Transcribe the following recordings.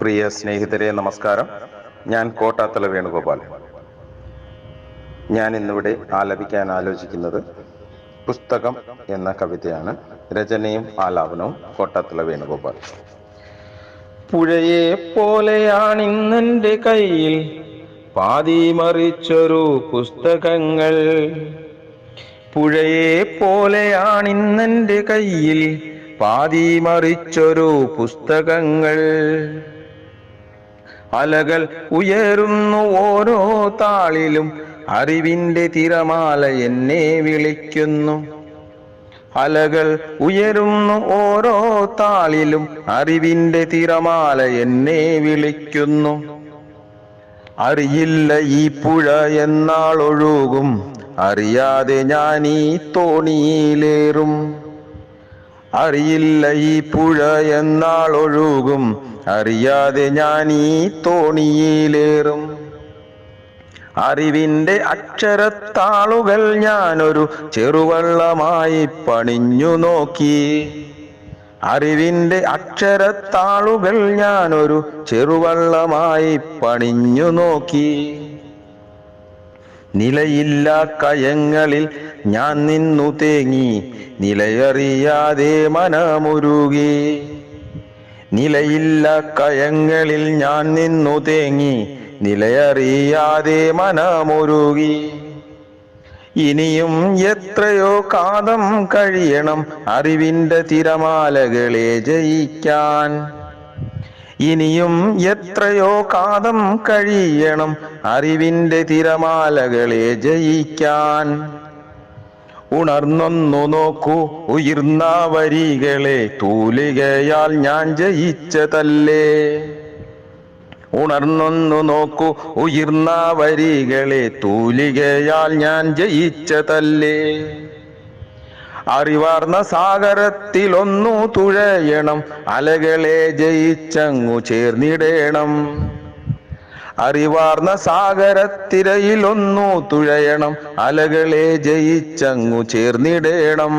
പ്രിയ സ്നേഹിതരെ നമസ്കാരം. ഞാൻ കോട്ടാത്തല വേണുഗോപാൽ. ഞാൻ ഇന്നിവിടെ ആലപിക്കാൻ ആലോചിക്കുന്നത് പുസ്തകം എന്ന കവിതയാണ്. രചനയും ആലാപനവും കോട്ടാത്തല വേണുഗോപാൽ. പുഴയെ പോലെയാണിന്നെൻ്റെ കയ്യിൽ പാതി മറിച്ചൊരു പുസ്തകങ്ങൾ. പുഴയെ പോലെയാണിന്നെൻ്റെ കയ്യിൽ പാതി മറിച്ചൊരു പുസ്തകങ്ങൾ. അലകൾ ഉയരുന്നു ഓരോ താളിലും, അറിവിൻ്റെ തിരമാല എന്നെ വിളിക്കുന്നു. അലകൾ ഉയരുന്നു ഓരോ താളിലും, അറിവിൻ്റെ തിരമാല എന്നെ വിളിക്കുന്നു. അറിയില്ല ഈ പുഴ എന്നാളൊഴുകും, അറിയാതെ ഞാൻ ഈ തോണിയിലേറും. അറിയില്ല ഈ പുഴ എന്നാളൊഴുകും, അറിയാതെ ഞാൻ ഈ തോണിയിലേറും. അറിവിൻ്റെ അക്ഷരത്താളുകൾ ഞാനൊരു ചെറുവള്ളമായി പണിഞ്ഞു നോക്കി. അറിവിൻ്റെ അക്ഷരത്താളുകൾ ഞാനൊരു ചെറുവള്ളമായി പണിഞ്ഞു നോക്കി. നിലയില്ല കയങ്ങളിൽ ഞാൻ നിന്നു തേങ്ങി, നിലയറിയാതെ മനമുരുകി. നിലയില്ല കയങ്ങളിൽ ഞാൻ നിന്നു തേങ്ങി, നിലയറിയാതെ മനമുരുകി. ഇനിയും എത്രയോ കാലം കഴിയണം അറിവിൻ്റെ തിരമാലകളെ ജയിക്കാൻ. ഇനിയും എത്രയോ കാലം കഴിയണം അറിവിൻ്റെ തിരമാലകളെ ജയിക്കാൻ. ഉണർന്നൊന്നു നോക്കൂ ഉയർന്ന വരികളെ, തൂലികയാൽ ഞാൻ ജയിച്ചതല്ലേ. ഉണർന്നൊന്നു നോക്കൂ ഉയർന്ന വരികളെ, തൂലികയാൽ ഞാൻ ജയിച്ചതല്ലേ. അറിവാർന്ന സാഗരത്തിലൊന്നു തുഴയണം, അലകളെ ജയിച്ചങ്ങു ചേർന്നിടേണം. അറിവാർന്ന സാഗരത്തിരയിലൊന്നു തുഴയണം, അലകളെ ജയിച്ചങ്ങു ചേർന്നിടേണം.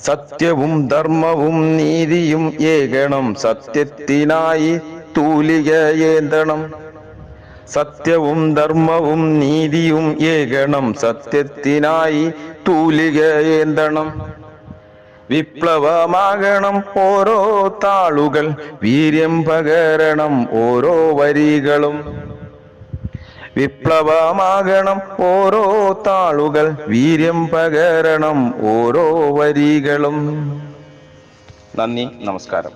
സത്യവും ധർമ്മവും നീതിയും ഏകണം, സത്യത്തിനായി തൂലികയേന്തണം. സത്യവും ധർമ്മവും നീതിയും ഏകണം, സത്യത്തിനായി തൂലികയേന്തണം. വിപ്ലവമാകണം ഓരോ താളുകൾ, വീര്യം പകരണം ഓരോ വരികളും. വിപ്ലവമാകണം ഓരോ താളുകൾ, വീര്യം പകരണം ഓരോ വരികളും. നന്ദി, നമസ്കാരം.